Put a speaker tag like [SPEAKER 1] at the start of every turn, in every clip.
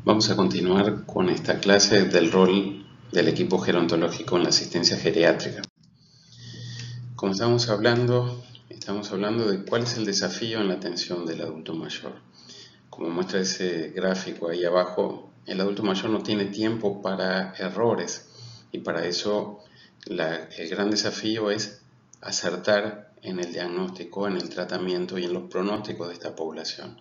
[SPEAKER 1] Vamos a continuar con esta clase del rol del equipo gerontológico en la asistencia geriátrica. Como estamos hablando de cuál es el desafío en la atención del adulto mayor. Como muestra ese gráfico ahí abajo, el adulto mayor no tiene tiempo para errores y para eso el gran desafío es acertar en el diagnóstico, en el tratamiento y en los pronósticos de esta población.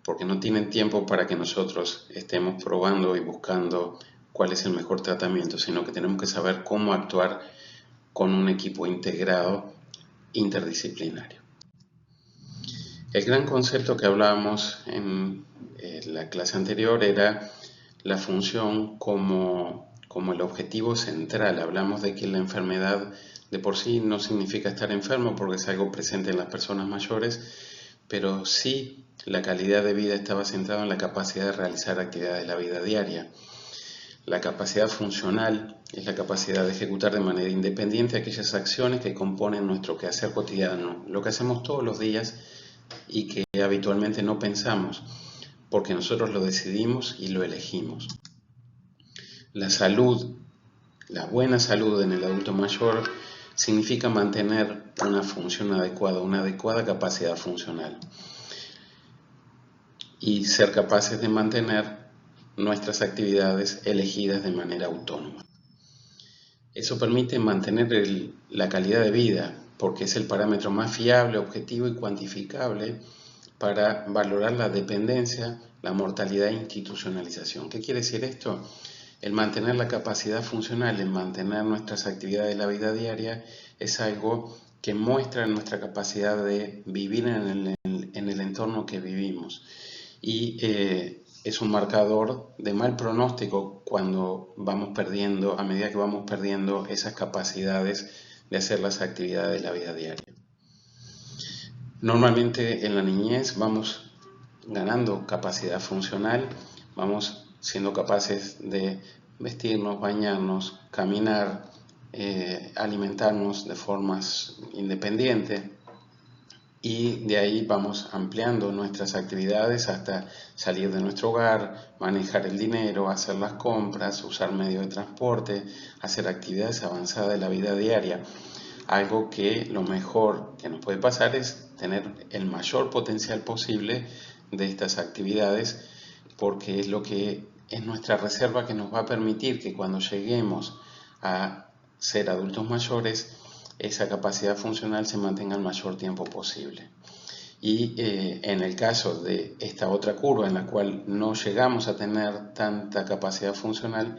[SPEAKER 1] Porque no tienen tiempo para que nosotros estemos probando y buscando cuál es el mejor tratamiento, sino que tenemos que saber cómo actuar con un equipo integrado interdisciplinario. El gran concepto que hablábamos en la clase anterior era la función como el objetivo central. Hablamos de que la enfermedad de por sí no significa estar enfermo porque es algo presente en las personas mayores, pero sí la calidad de vida estaba centrada en la capacidad de realizar actividades de la vida diaria. La capacidad funcional es la capacidad de ejecutar de manera independiente aquellas acciones que componen nuestro quehacer cotidiano, lo que hacemos todos los días y que habitualmente no pensamos, porque nosotros lo decidimos y lo elegimos. La salud, la buena salud en el adulto mayor significa mantener una función adecuada, una adecuada capacidad funcional y ser capaces de mantener nuestras actividades elegidas de manera autónoma. Eso permite mantener la calidad de vida, porque es el parámetro más fiable, objetivo y cuantificable para valorar la dependencia, la mortalidad e institucionalización. ¿Qué quiere decir esto? El mantener la capacidad funcional, el mantener nuestras actividades de la vida diaria es algo que muestra nuestra capacidad de vivir en el entorno que vivimos. Y es un marcador de mal pronóstico cuando vamos perdiendo, a medida que vamos perdiendo esas capacidades de hacer las actividades de la vida diaria. Normalmente en la niñez vamos ganando capacidad funcional, vamos siendo capaces de vestirnos, bañarnos, caminar, alimentarnos de formas independientes y de ahí vamos ampliando nuestras actividades hasta salir de nuestro hogar, manejar el dinero, hacer las compras, usar medios de transporte, hacer actividades avanzadas de la vida diaria. Algo que lo mejor que nos puede pasar es tener el mayor potencial posible de estas actividades, porque es lo que es nuestra reserva que nos va a permitir que cuando lleguemos a ser adultos mayores, esa capacidad funcional se mantenga el mayor tiempo posible. Y en el caso de esta otra curva en la cual no llegamos a tener tanta capacidad funcional,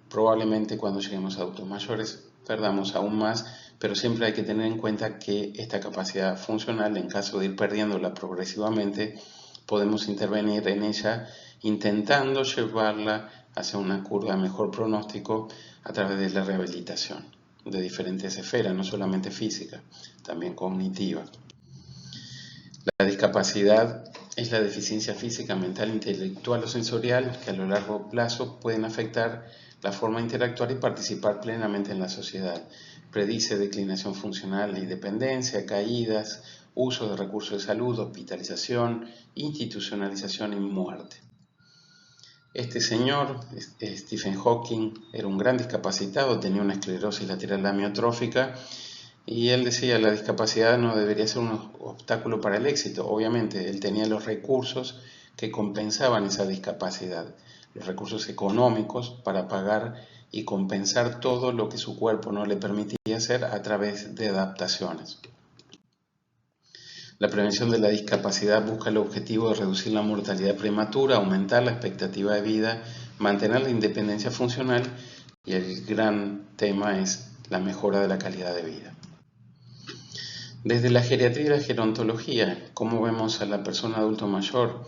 [SPEAKER 1] probablemente cuando lleguemos a adultos mayores perdamos aún más, pero siempre hay que tener en cuenta que esta capacidad funcional, en caso de ir perdiéndola progresivamente, podemos intervenir en ella intentando llevarla hacia una curva de mejor pronóstico a través de la rehabilitación de diferentes esferas, no solamente física, también cognitiva. La discapacidad es la deficiencia física, mental, intelectual o sensorial que a lo largo plazo pueden afectar la forma de interactuar y participar plenamente en la sociedad. Predice declinación funcional y dependencia, caídas, uso de recursos de salud, hospitalización, institucionalización y muerte. Este señor, Stephen Hawking, era un gran discapacitado, tenía una esclerosis lateral amiotrófica y él decía la discapacidad no debería ser un obstáculo para el éxito. Obviamente, él tenía los recursos que compensaban esa discapacidad, los recursos económicos para pagar y compensar todo lo que su cuerpo no le permitía hacer a través de adaptaciones. La prevención de la discapacidad busca el objetivo de reducir la mortalidad prematura, aumentar la expectativa de vida, mantener la independencia funcional y el gran tema es la mejora de la calidad de vida. Desde la geriatría y la gerontología, ¿cómo vemos a la persona adulto mayor?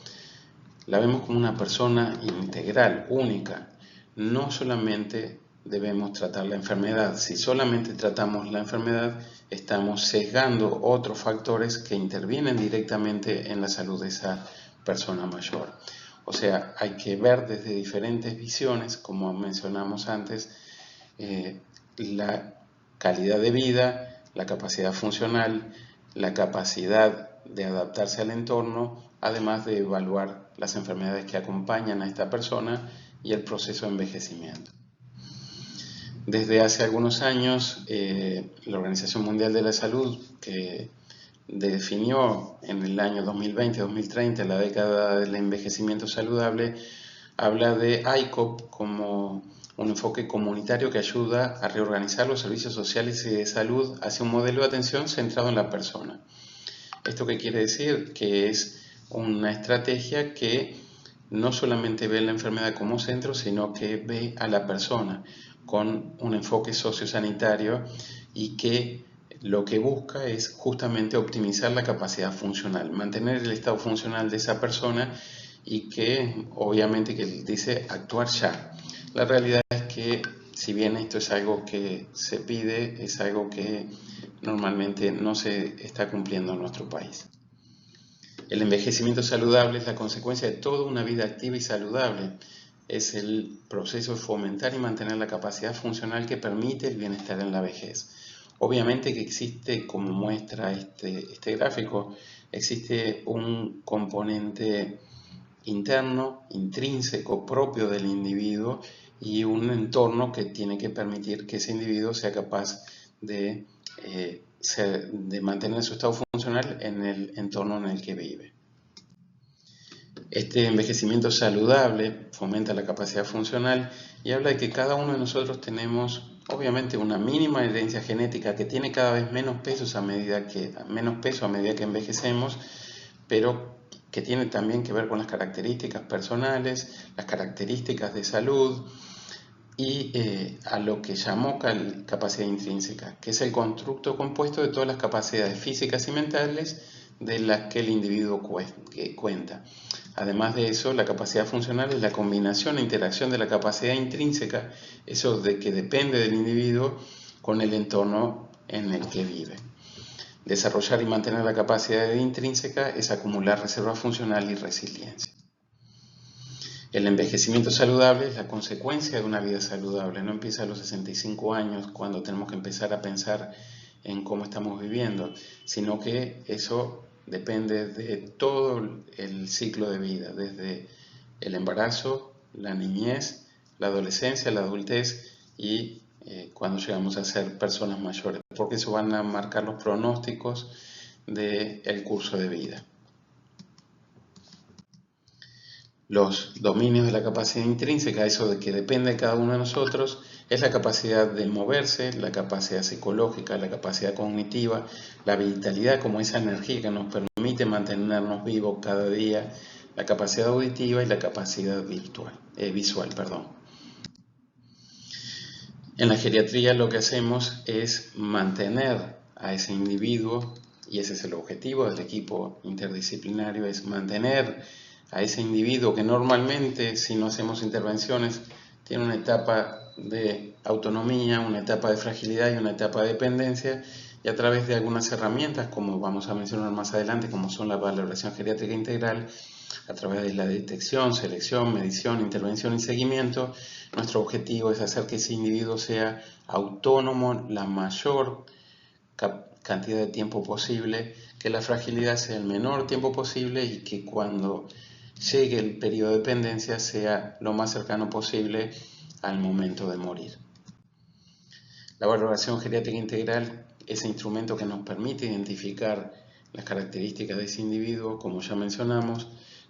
[SPEAKER 1] La vemos como una persona integral, única. No solamente debemos tratar la enfermedad. Si solamente tratamos la enfermedad, estamos sesgando otros factores que intervienen directamente en la salud de esa persona mayor. O sea, hay que ver desde diferentes visiones, como mencionamos antes, la calidad de vida, la capacidad funcional, la capacidad de adaptarse al entorno además de evaluar las enfermedades que acompañan a esta persona y el proceso de envejecimiento. Desde hace algunos años, la Organización Mundial de la Salud, que definió en el año 2020-2030 la década del envejecimiento saludable, habla de ICOP como un enfoque comunitario que ayuda a reorganizar los servicios sociales y de salud hacia un modelo de atención centrado en la persona. ¿Esto qué quiere decir? Que es una estrategia que no solamente ve la enfermedad como centro, sino que ve a la persona con un enfoque sociosanitario y que lo que busca es justamente optimizar la capacidad funcional, mantener el estado funcional de esa persona y que obviamente que dice actuar ya. La realidad es que si bien esto es algo que se pide, es algo que normalmente no se está cumpliendo en nuestro país. El envejecimiento saludable es la consecuencia de toda una vida activa y saludable. Es el proceso de fomentar y mantener la capacidad funcional que permite el bienestar en la vejez. Obviamente que existe, como muestra este gráfico, existe un componente interno, intrínseco, propio del individuo y un entorno que tiene que permitir que ese individuo sea capaz de mantener su estado funcional en el entorno en el que vive. Este envejecimiento saludable fomenta la capacidad funcional y habla de que cada uno de nosotros tenemos obviamente una mínima herencia genética que tiene cada vez menos peso a medida que envejecemos, pero que tiene también que ver con las características personales, las características de salud y a lo que llamó capacidad intrínseca, que es el constructo compuesto de todas las capacidades físicas y mentales de las que el individuo cuenta. Además de eso, la capacidad funcional es la combinación e interacción de la capacidad intrínseca, eso de que depende del individuo, con el entorno en el que vive. Desarrollar y mantener la capacidad intrínseca es acumular reserva funcional y resiliencia. El envejecimiento saludable es la consecuencia de una vida saludable. No empieza a los 65 años cuando tenemos que empezar a pensar en cómo estamos viviendo, sino que eso depende de todo el ciclo de vida, desde el embarazo, la niñez, la adolescencia, la adultez y cuando llegamos a ser personas mayores, porque eso van a marcar los pronósticos del curso de vida. Los dominios de la capacidad intrínseca, eso de que depende de cada uno de nosotros, es la capacidad de moverse, la capacidad psicológica, la capacidad cognitiva, la vitalidad como esa energía que nos permite mantenernos vivos cada día, la capacidad auditiva y la capacidad visual. En la geriatría lo que hacemos es mantener a ese individuo, y ese es el objetivo del equipo interdisciplinario, es mantener a ese individuo que normalmente, si no hacemos intervenciones, tiene una etapa de autonomía, una etapa de fragilidad y una etapa de dependencia, y a través de algunas herramientas, como vamos a mencionar más adelante, como son la valoración geriátrica integral, a través de la detección, selección, medición, intervención y seguimiento, nuestro objetivo es hacer que ese individuo sea autónomo la mayor cantidad de tiempo posible, que la fragilidad sea el menor tiempo posible y que cuando llegue el periodo de dependencia sea lo más cercano posible al momento de morir. La valoración geriátrica integral, ese instrumento que nos permite identificar las características de ese individuo, como ya mencionamos,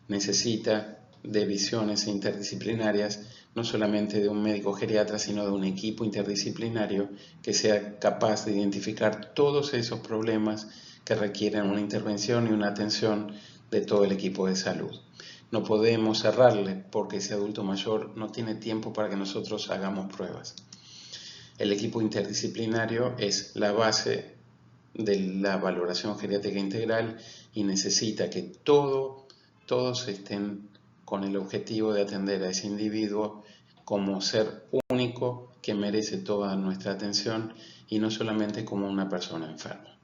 [SPEAKER 1] necesita de visiones interdisciplinarias, no solamente de un médico geriatra, sino de un equipo interdisciplinario que sea capaz de identificar todos esos problemas que requieren una intervención y una atención de todo el equipo de salud. No podemos cerrarle porque ese adulto mayor no tiene tiempo para que nosotros hagamos pruebas. El equipo interdisciplinario es la base de la valoración geriátrica integral y necesita que todos estén con el objetivo de atender a ese individuo como ser único que merece toda nuestra atención y no solamente como una persona enferma.